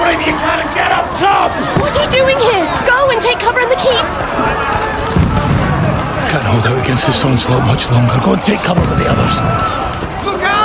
down if you can't get up top! What are you doing here? Go and take cover in the keep! Can't hold out against this onslaught much longer. Go and take cover with the others. Look out!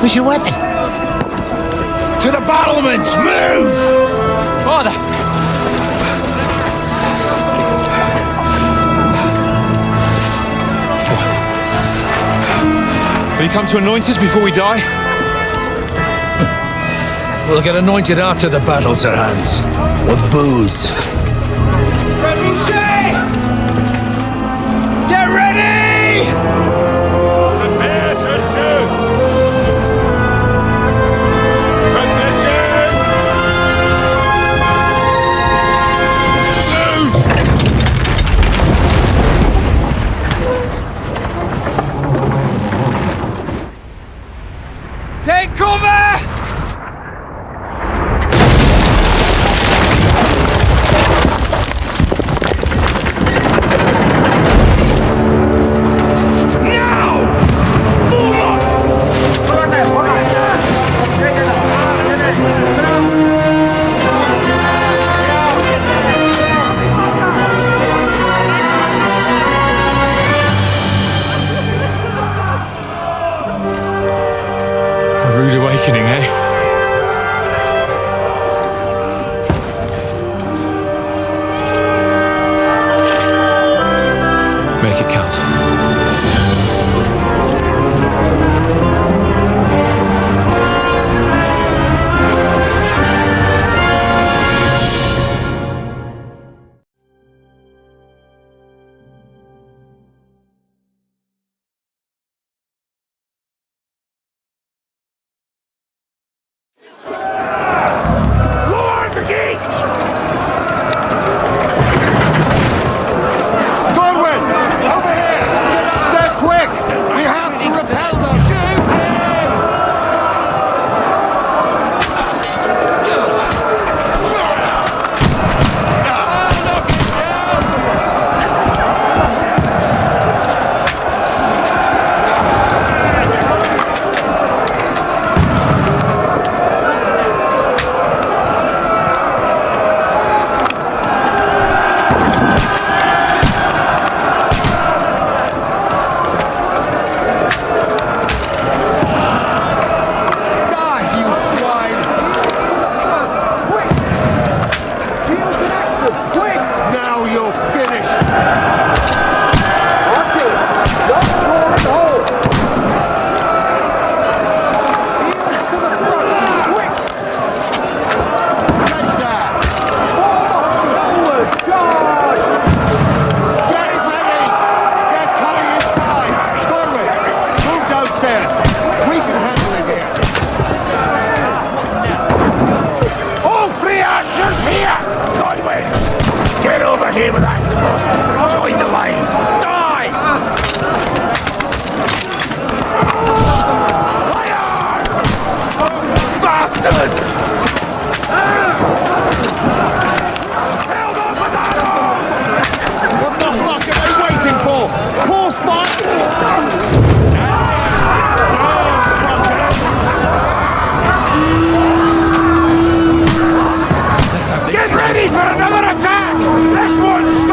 Where's your weapon? To the battlements! Move! Father! Will you come to anoint us before we die? We'll get anointed after the battle, Sir Hans. With booze. Get ready! Prepare to shoot! Position! Move! Take cover! Rude awakening, eh? Make it count. Get ready for another attack! This one's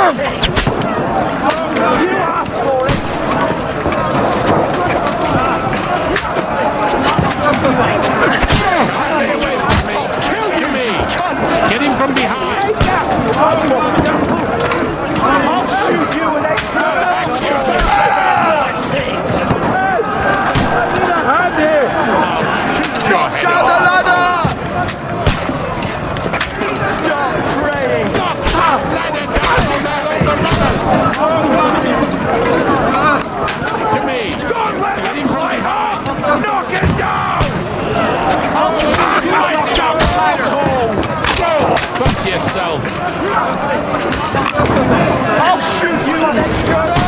Kill me! Get him from behind! I'll shoot you with your head off. The ladder! Stop praying! To me! Get him from behind! Knock it down! Fuck yourself! I'll shoot you next time!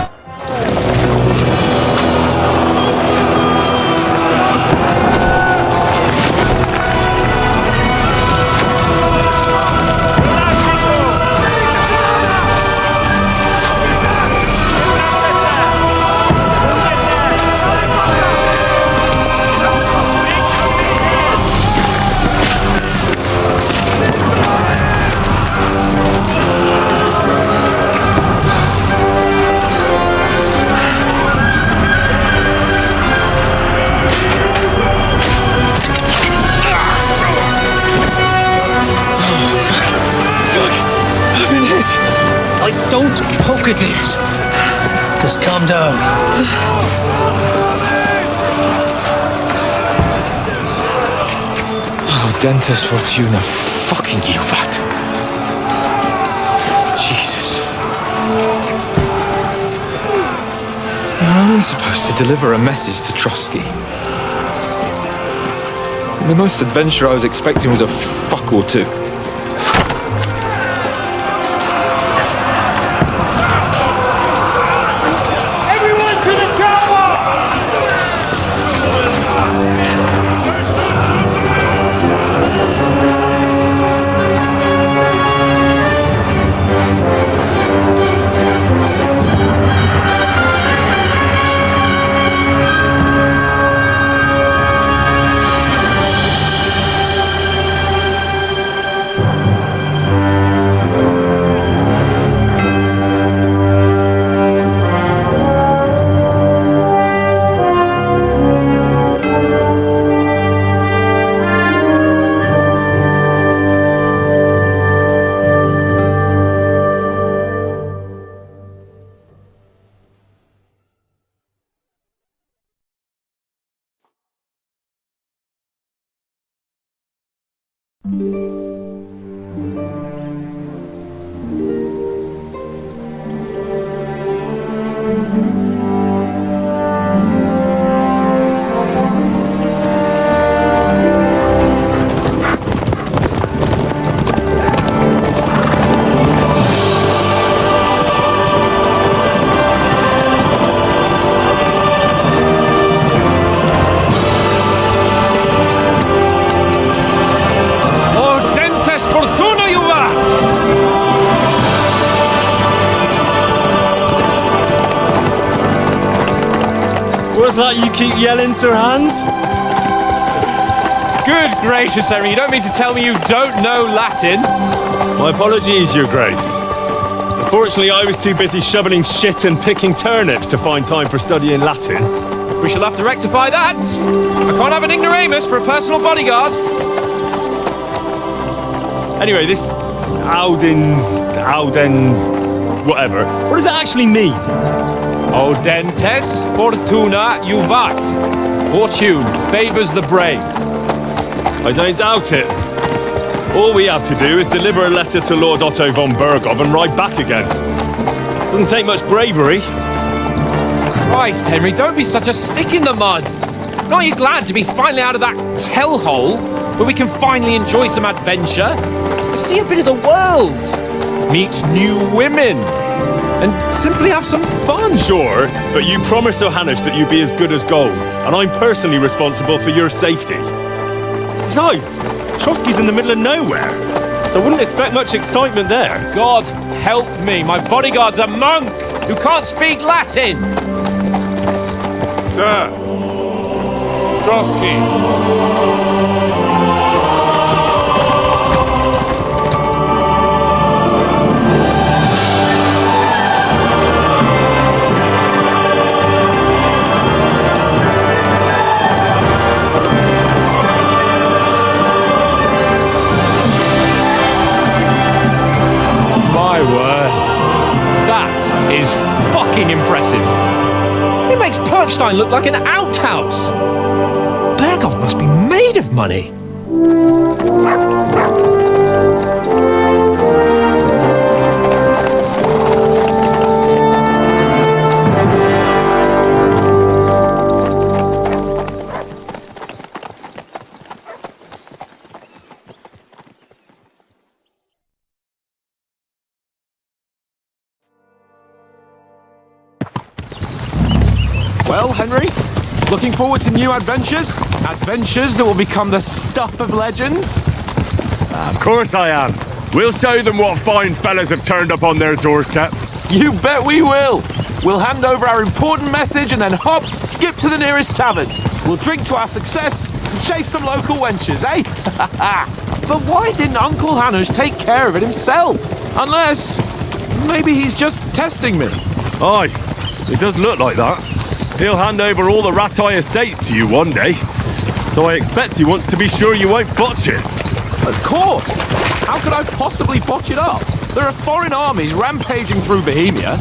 Don't poke at it. Just calm down. Oh, Dentes Fortuna, fucking you, vat. Jesus. You're only supposed to deliver a message to Trosky. And the most adventure I was expecting was a fuck or two. What's that you keep yelling, Sir Hans? Good gracious, Henry, you don't mean to tell me you don't know Latin? My apologies, Your Grace. Unfortunately, I was too busy shoveling shit and picking turnips to find time for studying Latin. We shall have to rectify that. I can't have an ignoramus for a personal bodyguard. Anyway, this Audens, whatever. What does it actually mean? Audentes fortuna juvat. Fortune favours the brave. I don't doubt it. All we have to do is deliver a letter to Lord Otto von Bergow and ride back again. Doesn't take much bravery. Christ, Henry, don't be such a stick in the mud. Aren't you glad to be finally out of that hellhole where we can finally enjoy some adventure? See a bit of the world. Meet new women. And simply have some fun. Sure, but you promised Johannes that you'd be as good as gold, and I'm personally responsible for your safety. Besides, Trosky's in the middle of nowhere, so I wouldn't expect much excitement there. God help me, my bodyguard's a monk who can't speak Latin. Sir! Trosky! That is fucking impressive. It makes Perkstein look like an outhouse. Bergow must be made of money. Well, Henry, looking forward to new adventures? Adventures that will become the stuff of legends? Of course I am. We'll show them what fine fellas have turned up on their doorstep. You bet we will! We'll hand over our important message and then hop, skip to the nearest tavern. We'll drink to our success and chase some local wenches, eh? But why didn't Uncle Hanush take care of it himself? Unless, maybe he's just testing me. Aye, it does look like that. He'll hand over all the Ratai estates to you one day. So I expect he wants to be sure you won't botch it. Of course! How could I possibly botch it up? There are foreign armies rampaging through Bohemia.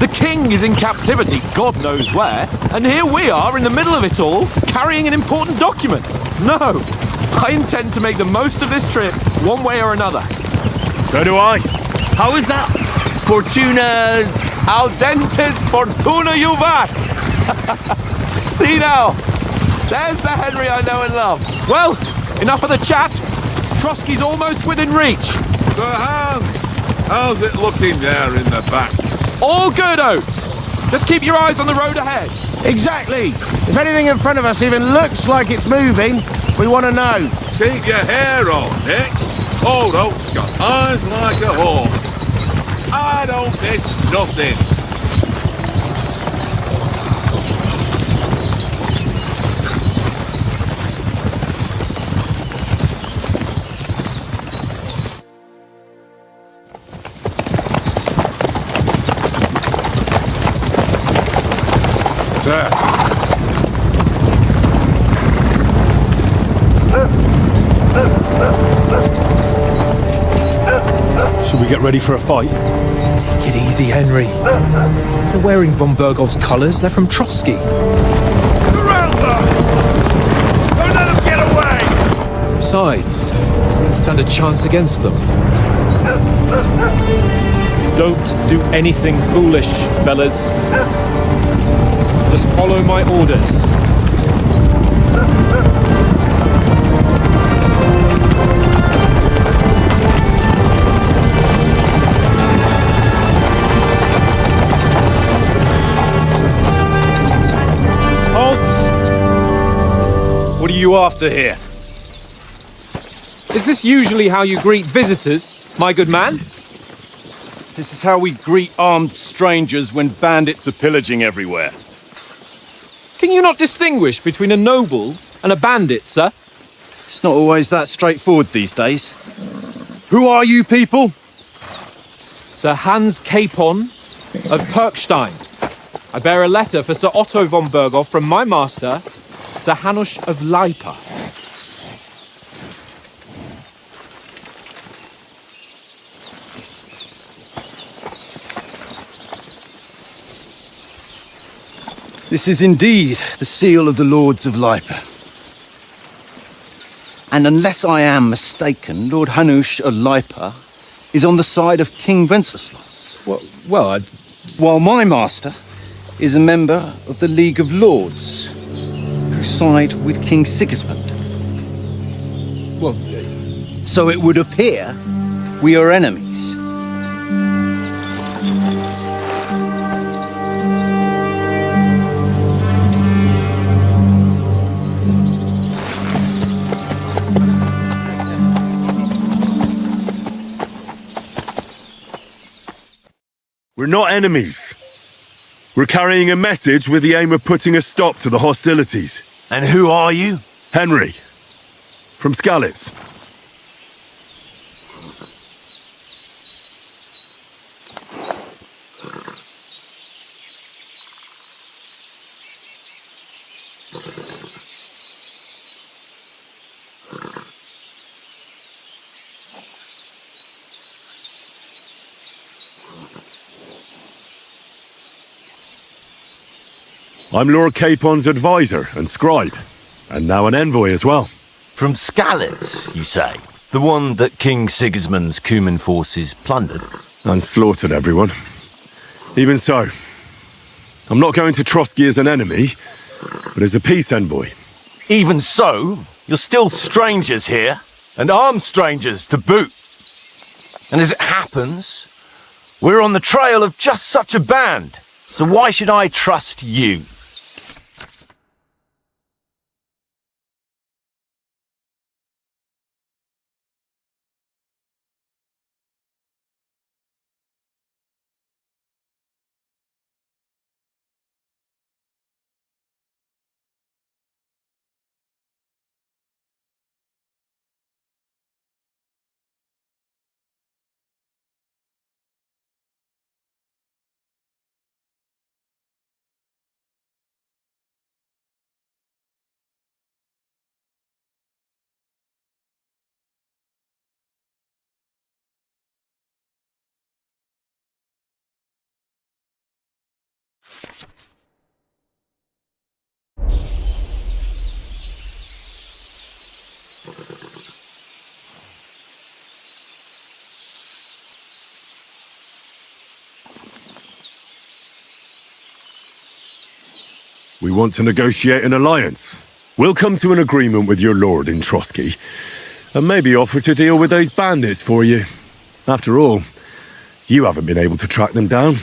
The king is in captivity, God knows where. And here we are in the middle of it all, carrying an important document. No! I intend to make the most of this trip, one way or another. So do I. How is that? Fortuna... Audentes fortuna juvat! See now, there's the Henry I know and love. Well, enough of the chat. Trosky's almost within reach. Sir Hans, how's it looking there in the back? All good, Oates. Just keep your eyes on the road ahead. Exactly. If anything in front of us even looks like it's moving, we want to know. Keep your hair on, Nick. Old Oak's got eyes like a hawk. I don't miss nothing. Sir. Should we get ready for a fight? Take it easy, Henry. They're wearing von Bergow's colours. They're from Trosky. Surround them! Don't let them get away! Besides, we don't stand a chance against them. Don't do anything foolish, fellas. Just follow my orders. What are you after here? Is this usually how you greet visitors, my good man? This is how we greet armed strangers when bandits are pillaging everywhere. Can you not distinguish between a noble and a bandit, sir? It's not always that straightforward these days. Who are you people? Sir Hans Capon of Perkstein. I bear a letter for Sir Otto von Bergow from my master, Sir Hanush of Lipa. This is indeed the seal of the Lords of Lipa. And unless I am mistaken, Lord Hanush of Lipa is on the side of King Wenceslas. Well, While my master is a member of the League of Lords, who side with King Sigismund. So it would appear we are enemies. We're not enemies. We're carrying a message with the aim of putting a stop to the hostilities. And who are you? Henry, from Skalitz. I'm Lord Capon's advisor and scribe, and now an envoy as well. From Skalitz, you say? The one that King Sigismund's Cuman forces plundered? And slaughtered everyone. Even so, I'm not going to Trosky as an enemy, but as a peace envoy. Even so, you're still strangers here, and armed strangers to boot. And as it happens, we're on the trail of just such a band, so why should I trust you? We want to negotiate an alliance. We'll come to an agreement with your lord in Trosky, and maybe offer to deal with those bandits for you. After all, you haven't been able to track them down.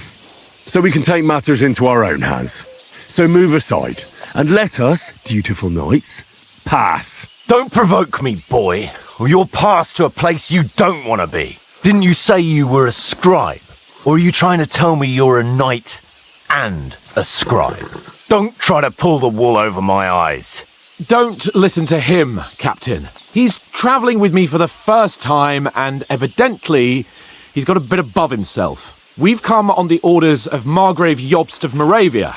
So we can take matters into our own hands. So move aside, and let us, dutiful knights, pass. Don't provoke me, boy, or you'll pass to a place you don't want to be. Didn't you say you were a scribe? Or are you trying to tell me you're a knight and a scribe? Don't try to pull the wool over my eyes. Don't listen to him, Captain. He's travelling with me for the first time, and evidently, he's got a bit above himself. We've come on the orders of Margrave Jobst of Moravia,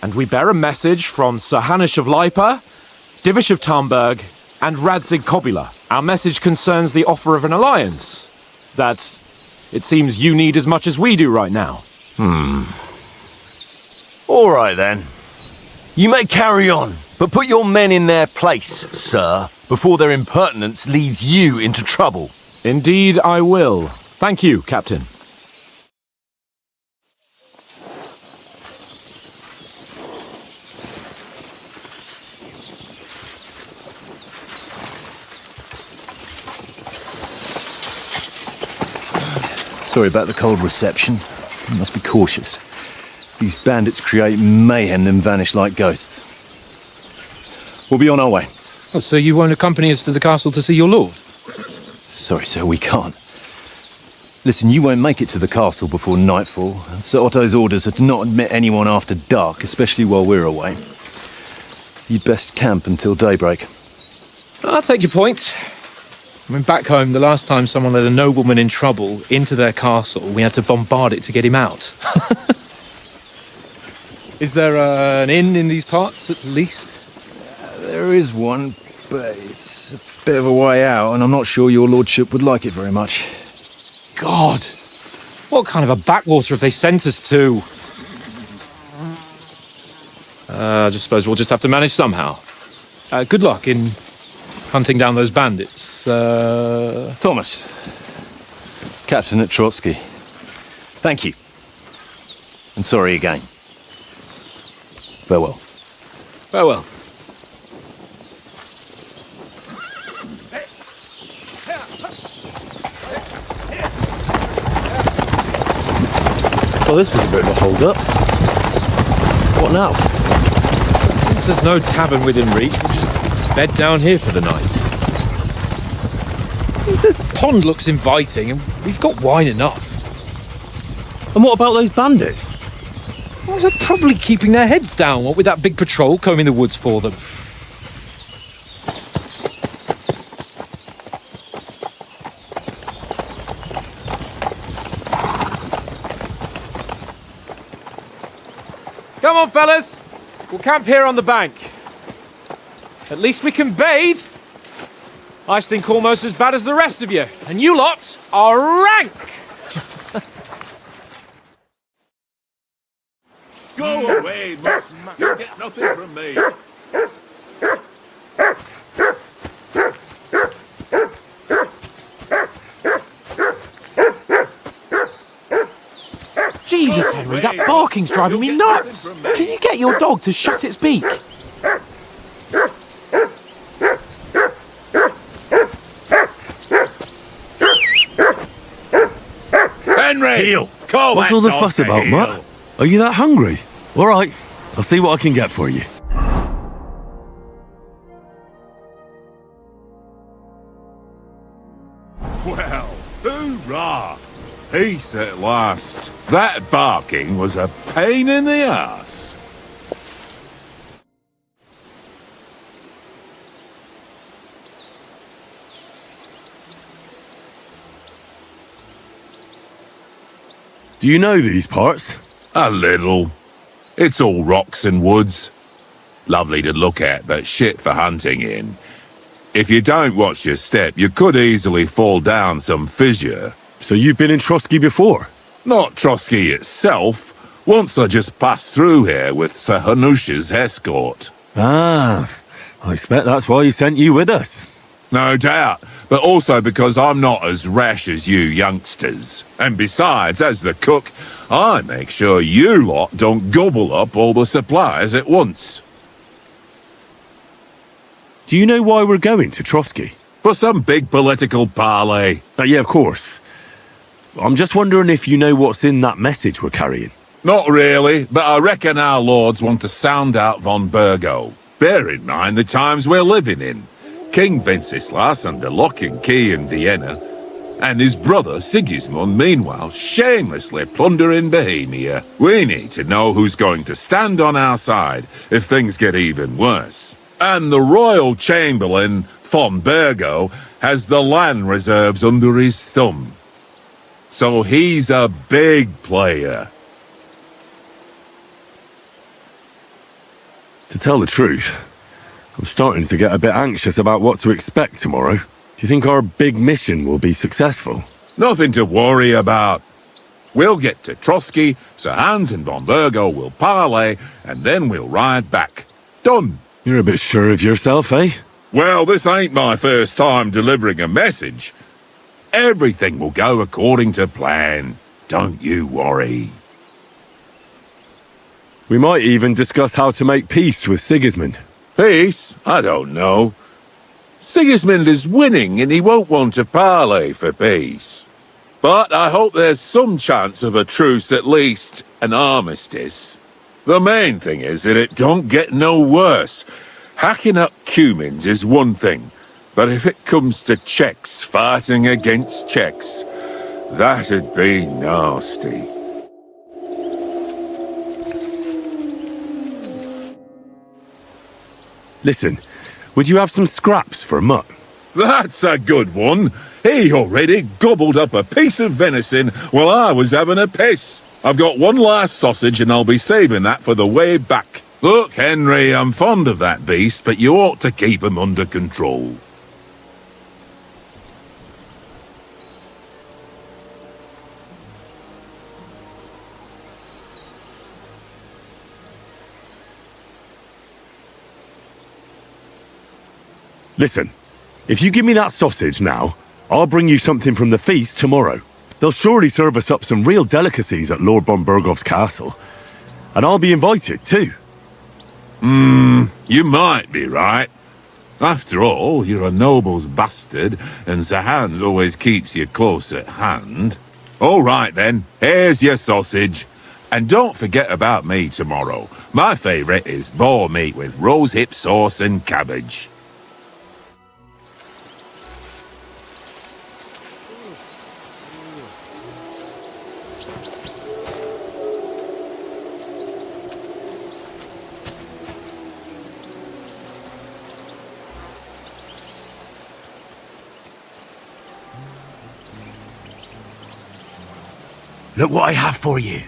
and we bear a message from Sir Hanush of Lipa, Divish of Tarnberg, and Radzig Kobula. Our message concerns the offer of an alliance that it seems you need as much as we do right now. All right, then. You may carry on, but put your men in their place, sir, before their impertinence leads you into trouble. Indeed, I will. Thank you, Captain. Sorry about the cold reception. You must be cautious. These bandits create mayhem, then vanish like ghosts. We'll be on our way. Oh, so you won't accompany us to the castle to see your lord? Sorry, sir, we can't. Listen, you won't make it to the castle before nightfall, and Sir Otto's orders are to not admit anyone after dark, especially while we're away. You'd best camp until daybreak. I'll take your point. I mean, back home, the last time someone let a nobleman in trouble into their castle, we had to bombard it to get him out. Is there an inn in these parts, at least? There is one, but it's a bit of a way out, and I'm not sure your lordship would like it very much. God! What kind of a backwater have they sent us to? I just suppose we'll just have to manage somehow. Good luck in hunting down those bandits. Thomas, Captain at Trosky. Thank you. And sorry again. Farewell. Farewell. Well, this is a bit of a hold-up. What now? Since there's no tavern within reach, we'll just bed down here for the night. The pond looks inviting, and we've got wine enough. And what about those bandits? Well, they're probably keeping their heads down, what with that big patrol combing the woods for them. Come on, fellas. We'll camp here on the bank. At least we can bathe. I stink almost as bad as the rest of you, and you lot are rank! Go away, mutt. You'll get nothing from me. Jesus, Henry, that barking's driving me nuts! Can you get your dog to shut its beak? Henry! Heel! Call What's that all the dog fuss to about, heel. Mutt? Are you that hungry? All right, I'll see what I can get for you. Well, hoorah! Peace at last. That barking was a pain in the ass. Do you know these parts? A little. It's all rocks and woods. Lovely to look at, but shit for hunting in. If you don't watch your step, you could easily fall down some fissure. So you've been in Trosky before? Not Trosky itself. Once I just passed through here with Sir Hanusha's escort. Ah, I expect that's why he sent you with us. No doubt, but also because I'm not as rash as you youngsters. And besides, as the cook, I make sure you lot don't gobble up all the supplies at once. Do you know why we're going to Trosky? For some big political parley. Yeah, of course. I'm just wondering if you know what's in that message we're carrying. Not really, but I reckon our lords want to sound out von Bergow. Bear in mind the times we're living in. King Wenceslas under lock and key in Vienna, and his brother Sigismund meanwhile shamelessly plundering Bohemia. We need to know who's going to stand on our side if things get even worse. And the royal chamberlain, von Bergow, has the land reserves under his thumb. So he's a big player. To tell the truth, I'm starting to get a bit anxious about what to expect tomorrow. Do you think our big mission will be successful? Nothing to worry about. We'll get to Trosky, Sir Hans and von Bergow will parley, and then we'll ride back. Done. You're a bit sure of yourself, eh? Well, this ain't my first time delivering a message. Everything will go according to plan. Don't you worry. We might even discuss how to make peace with Sigismund. Peace? I don't know. Sigismund is winning and he won't want to parley for peace. But I hope there's some chance of a truce, at least an armistice. The main thing is that it don't get no worse. Hacking up Cumans is one thing, but if it comes to Czechs fighting against Czechs, that'd be nasty. Listen, would you have some scraps for a mutt? That's a good one. He already gobbled up a piece of venison while I was having a piss. I've got one last sausage and I'll be saving that for the way back. Look, Henry, I'm fond of that beast, but you ought to keep him under control. Listen, if you give me that sausage now, I'll bring you something from the feast tomorrow. They'll surely serve us up some real delicacies at Lord von Bergow's castle. And I'll be invited, too. You might be right. After all, you're a noble's bastard, and Sir Hans always keeps you close at hand. All right, then. Here's your sausage. And don't forget about me tomorrow. My favourite is boar meat with rosehip sauce and cabbage. Look what I have for you.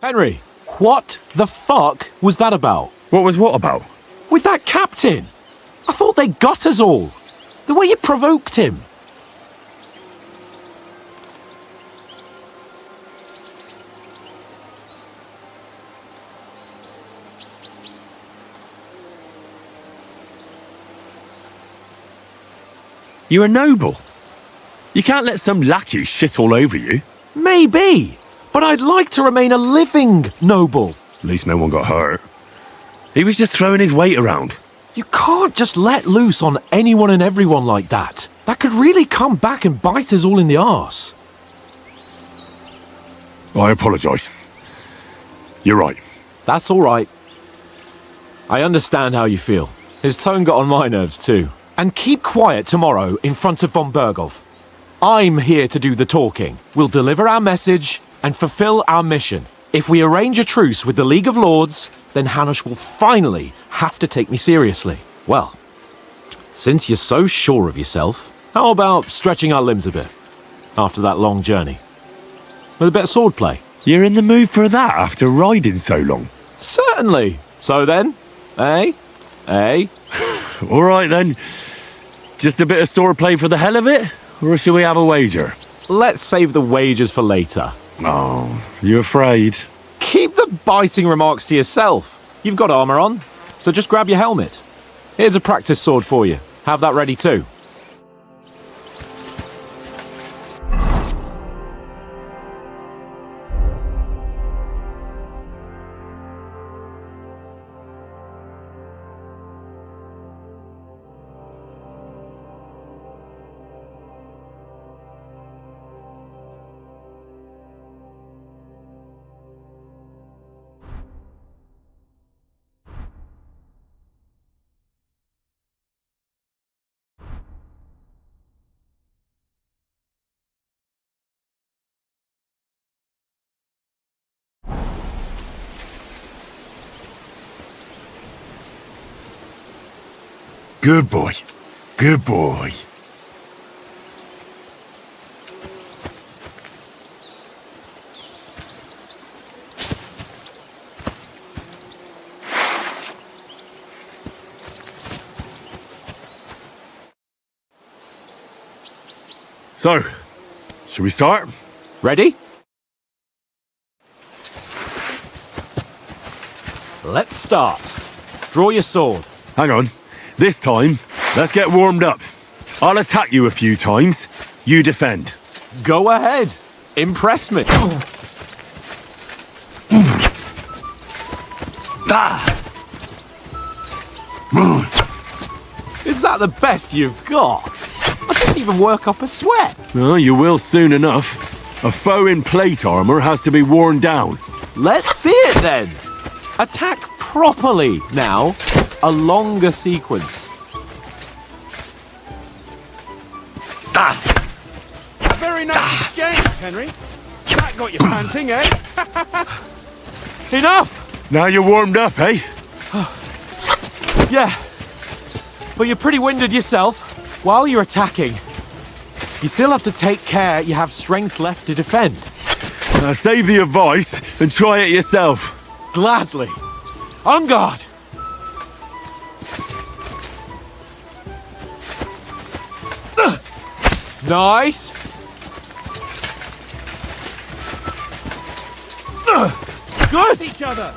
Henry, what the fuck was that about? What was what about? With that captain? I thought they got us all. The way you provoked him. You're a noble. You can't let some lackey shit all over you. Maybe, but I'd like to remain a living noble. At least no one got hurt. He was just throwing his weight around. You can't just let loose on anyone and everyone like that. That could really come back and bite us all in the arse. I apologise. You're right. That's all right. I understand how you feel. His tone got on my nerves too. And keep quiet tomorrow in front of von Bergow. I'm here to do the talking. We'll deliver our message and fulfill our mission. If we arrange a truce with the League of Lords, then Hanush will finally have to take me seriously. Well, since you're so sure of yourself, how about stretching our limbs a bit after that long journey? With a bit of swordplay. You're in the mood for that after riding so long? Certainly. So then, eh? All right then. Just a bit of swordplay for the hell of it? Or shall we have a wager? Let's save the wagers for later. Oh, you afraid? Keep the biting remarks to yourself. You've got armor on, so just grab your helmet. Here's a practice sword for you. Have that ready too. Good boy. Good boy. So, should we start? Ready? Let's start. Draw your sword. Hang on. This time, let's get warmed up. I'll attack you a few times. You defend. Go ahead. Impress me. Is that the best you've got? I didn't even work up a sweat. Well, you will soon enough. A foe in plate armor has to be worn down. Let's see it then. Attack properly now. A longer sequence. Very nice exchange, Henry. That got you panting, eh? Enough! Now you're warmed up, eh? Yeah. But you're pretty winded yourself. While you're attacking, you still have to take care you have strength left to defend. Now save the advice and try it yourself. Gladly. On guard! Nice! Good! Each other.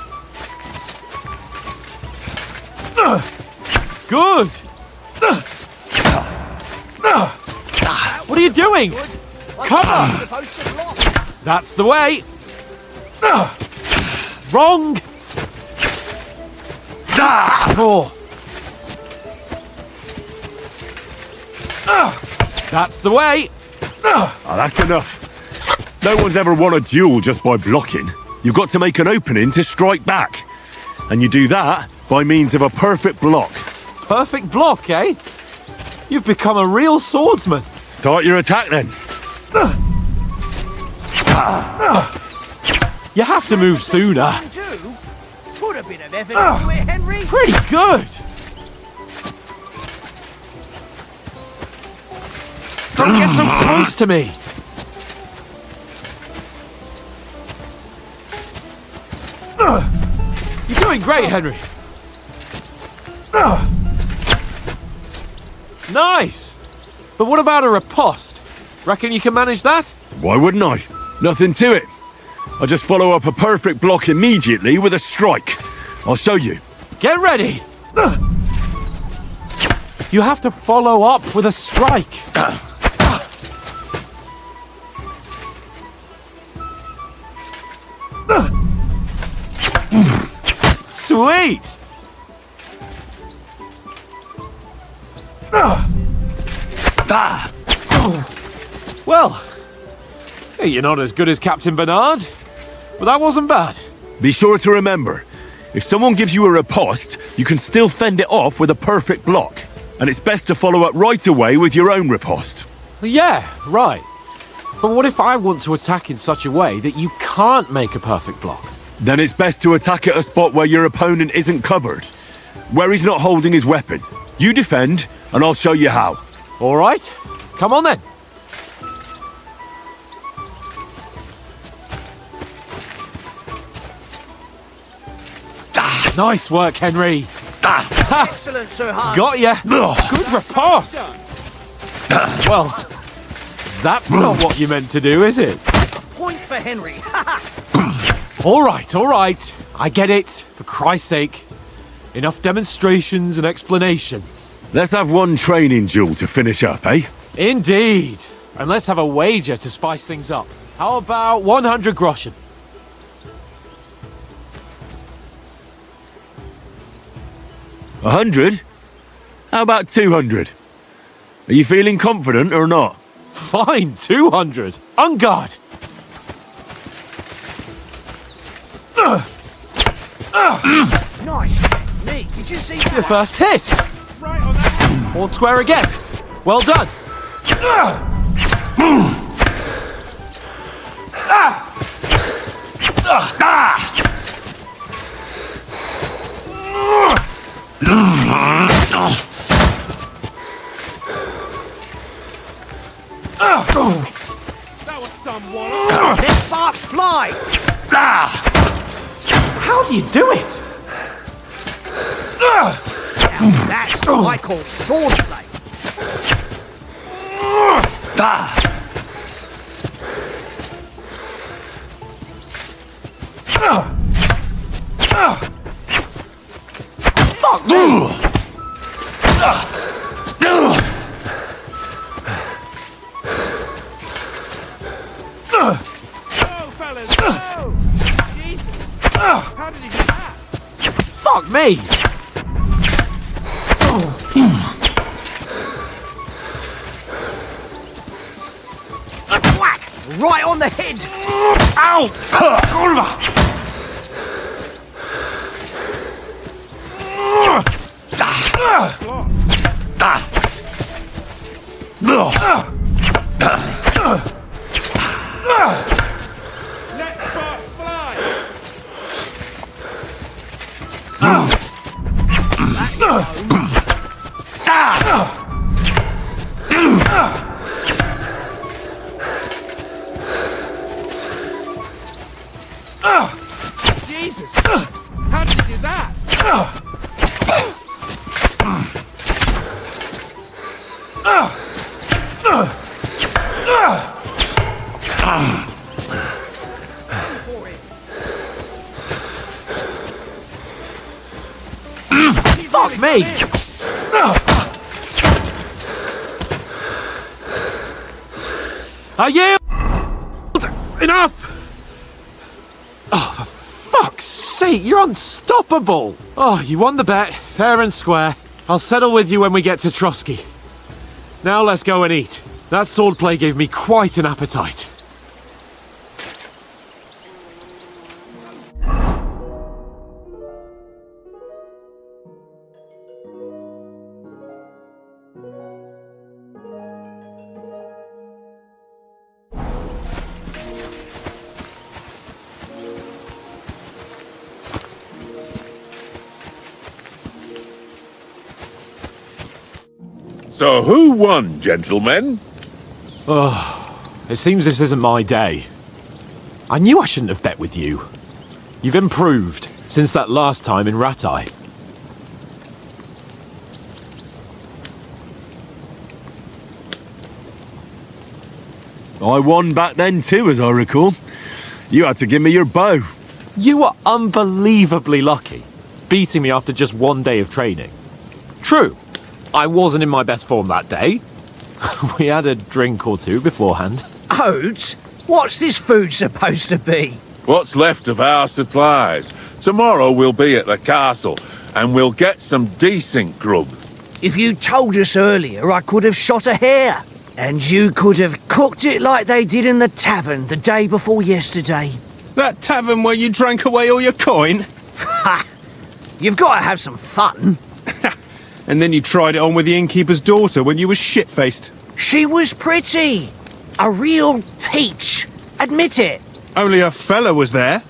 Good! What are you doing? Cover! That's the way! Wrong! Oh. That's the way! Oh, that's enough. No one's ever won a duel just by blocking. You've got to make an opening to strike back. And you do that by means of a perfect block. Perfect block, eh? You've become a real swordsman. Start your attack then. You have to move sooner. Put a bit of effort into it, Henry. Pretty good. Don't get so close to me. doing great, Henry. Nice. But what about a riposte? Reckon you can manage that? Why wouldn't I? Nothing to it. I just follow up a perfect block immediately with a strike. I'll show you. Get ready. You have to follow up with a strike. Sweet. Well, you're not as good as Captain Bernard, but that wasn't bad. Be sure to remember, if someone gives you a riposte, you can still fend it off with a perfect block. And it's best to follow up right away with your own riposte. Yeah, right. But what if I want to attack in such a way that you can't make a perfect block? Then it's best to attack at a spot where your opponent isn't covered, where he's not holding his weapon. You defend, and I'll show you how. All right, come on then. Nice work, Henry. Excellent, Sir Hans. Got ya. Good riposte. Well, that's not what you meant to do, is it? Point for Henry. All right. I get it. For Christ's sake. Enough demonstrations and explanations. Let's have one training duel to finish up, eh? Indeed. And let's have a wager to spice things up. How about 100 groschen? 100? How about 200? Are you feeling confident or not? Fine, 200. On guard. Nice. Neat. Did you see Your first hit. Right on that. All square again. Well done. That was some wallop. Let sparks fly. How do you do it? Now that's what I call swordplay. Fuck me. Go, fellas, go! Jesus. How did he do that? Fuck me. A whack right on the head. Ow! Kurwa! Let sparks fly! Jesus! How did he do that? Fuck me! Are you enough? Oh, for fuck's sake, you're unstoppable! Oh, you won the bet, fair and square. I'll settle with you when we get to Trosky. Now let's go and eat. That swordplay gave me quite an appetite. So who won, gentlemen? It seems this isn't my day. I knew I shouldn't have bet with you. You've improved. since that last time in Ratai. I won back then too, as I recall. You had to give me your bow. You were unbelievably lucky, beating me after just one day of training. True, I wasn't in my best form that day. We had a drink or two beforehand. Oats? What's this food supposed to be? What's left of our supplies. Tomorrow we'll be at the castle, and we'll get some decent grub. If you told us earlier, I could have shot a hare. And you could have cooked it like they did in the tavern the day before yesterday. That tavern where you drank away all your coin? Ha! You've got to have some fun. And then you tried it on with the innkeeper's daughter when you were shit-faced. She was pretty. A real peach. Admit it. Only a fella was there.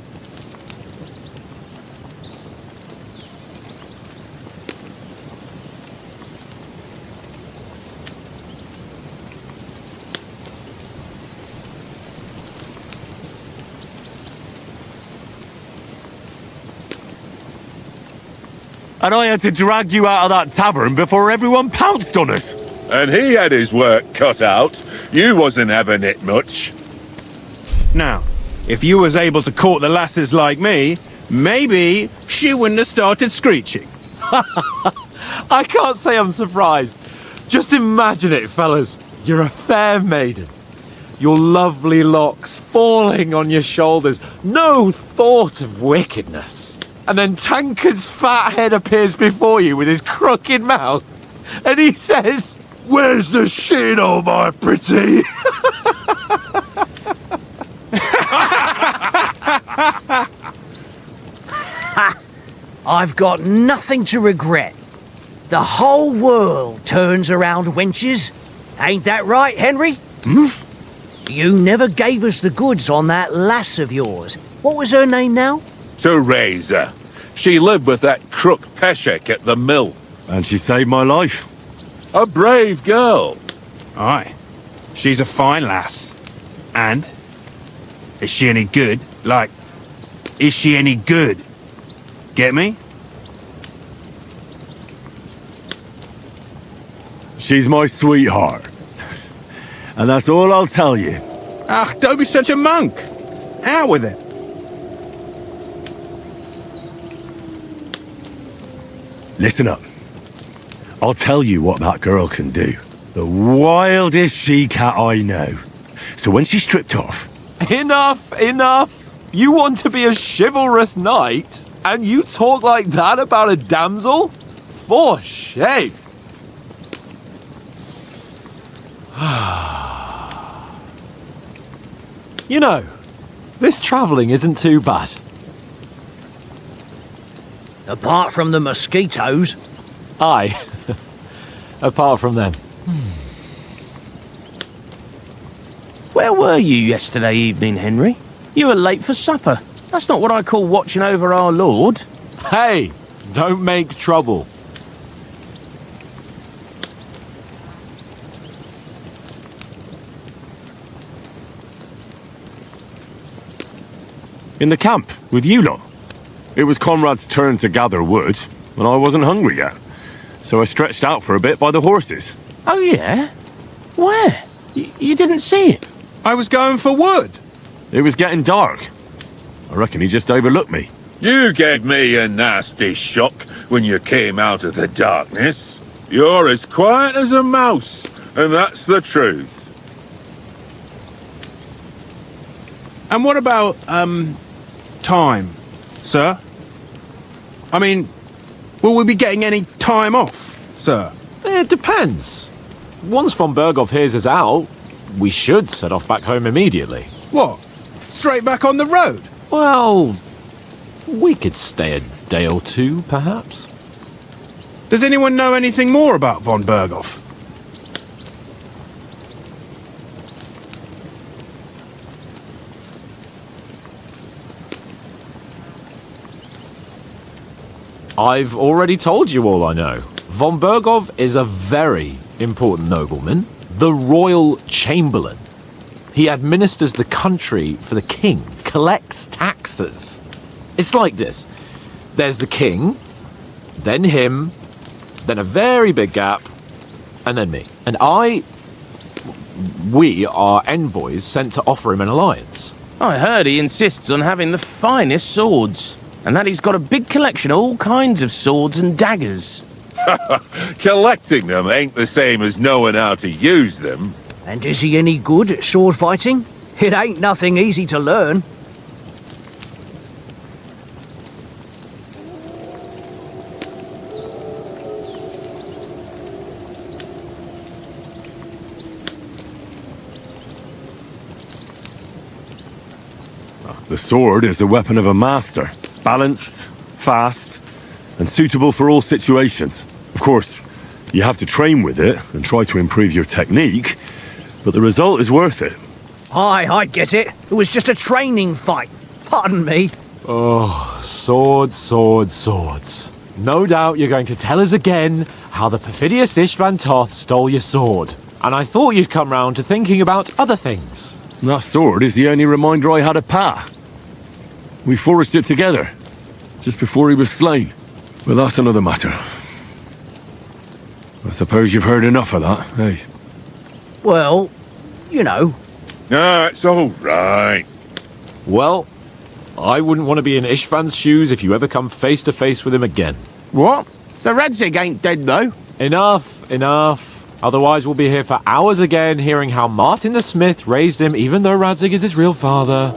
And I had to drag you out of that tavern before everyone pounced on us. And he had his work cut out. You wasn't having it much. Now, if you was able to court the lasses like me, maybe she wouldn't have started screeching. I can't say I'm surprised. Just imagine it, fellas. You're a fair maiden. Your lovely locks falling on your shoulders. No thought of wickedness. And then Tankard's fat head appears before you with his crooked mouth. And he says, "Where's the shit, oh my pretty?" I've got nothing to regret. The whole world turns around wenches. Ain't that right, Henry? You never gave us the goods on that lass of yours. What was her name now? Teresa. She lived with that crook Peshek at the mill. And she saved my life. A brave girl. Aye. She's a fine lass. And? Is she any good? Like, is she any good? Get me? She's my sweetheart. And that's all I'll tell you. Ah, don't be such a monk. Out with it. Listen up. I'll tell you what that girl can do. The wildest she-cat I know. So when she's stripped off... Enough, enough. You want to be a chivalrous knight, and you talk like that about a damsel? For shame. You know, this travelling isn't too bad. Apart from the mosquitoes. Aye. Apart from them. Where were you yesterday evening, Henry? You were late for supper. That's not what I call watching over our Lord. Hey, don't make trouble. In the camp, with you lot. It was Conrad's turn to gather wood, and I wasn't hungry yet. So I stretched out for a bit by the horses. Oh, yeah? Where? You didn't see it? I was going for wood. It was getting dark. I reckon he just overlooked me. You gave me a nasty shock when you came out of the darkness. You're as quiet as a mouse, and that's the truth. And what about, time, sir? I mean, will we be getting any time off, sir? It depends. Once von Bergow hears us out, we should set off back home immediately. What? Straight back on the road? Well, we could stay a day or two, perhaps. Does anyone know anything more about von Bergow? I've already told you all I know. Von Bergow is a very important nobleman, the royal chamberlain. He administers the country for the king, collects taxes. It's like this. There's the king, then him, then a very big gap, and then me. And we are envoys sent to offer him an alliance. I heard he insists on having the finest swords, and that he's got a big collection of all kinds of swords and daggers. Collecting them ain't the same as knowing how to use them. And is he any good at sword fighting? It ain't nothing easy to learn. The sword is the weapon of a master. Balanced, fast, and suitable for all situations. Of course, you have to train with it and try to improve your technique, but the result is worth it. Aye, I get it. It was just a training fight. Pardon me. Oh, swords, swords, swords. No doubt you're going to tell us again how the perfidious Istvan Toth stole your sword. And I thought you'd come round to thinking about other things. That sword is the only reminder I had of Pa. We forged it together, just before he was slain. But that's another matter. I suppose you've heard enough of that, eh? Well, you know. Ah, it's all right. Well, I wouldn't want to be in Istvan's shoes if you ever come face to face with him again. What? So Radzig ain't dead, though? Enough, enough. Otherwise we'll be here for hours again hearing how Martin the Smith raised him even though Radzig is his real father.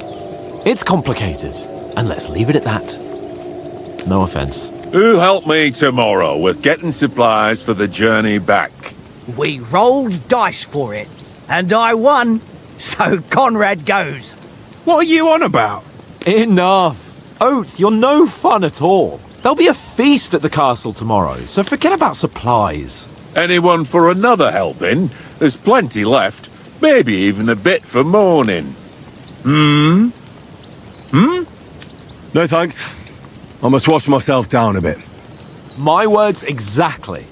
It's complicated, and let's leave it at that. No offense. Who'll help me tomorrow with getting supplies for the journey back? We rolled dice for it, and I won, so Conrad goes. What are you on about? Enough. Oath, you're no fun at all. There'll be a feast at the castle tomorrow, so forget about supplies. Anyone for another helping? There's plenty left. Maybe even a bit for morning. No thanks. I must wash myself down a bit. My words exactly.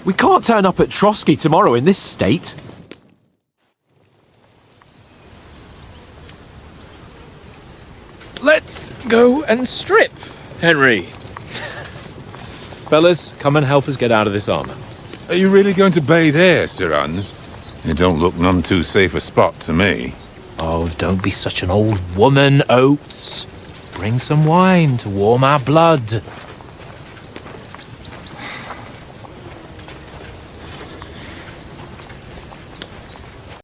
We can't turn up at Trosky tomorrow in this state. Let's go and strip, Henry. Fellas, come and help us get out of this armor. Are you really going to bathe here, Sir Hans? It don't look none too safe a spot to me. Oh, don't be such an old woman, Oates. Bring some wine to warm our blood.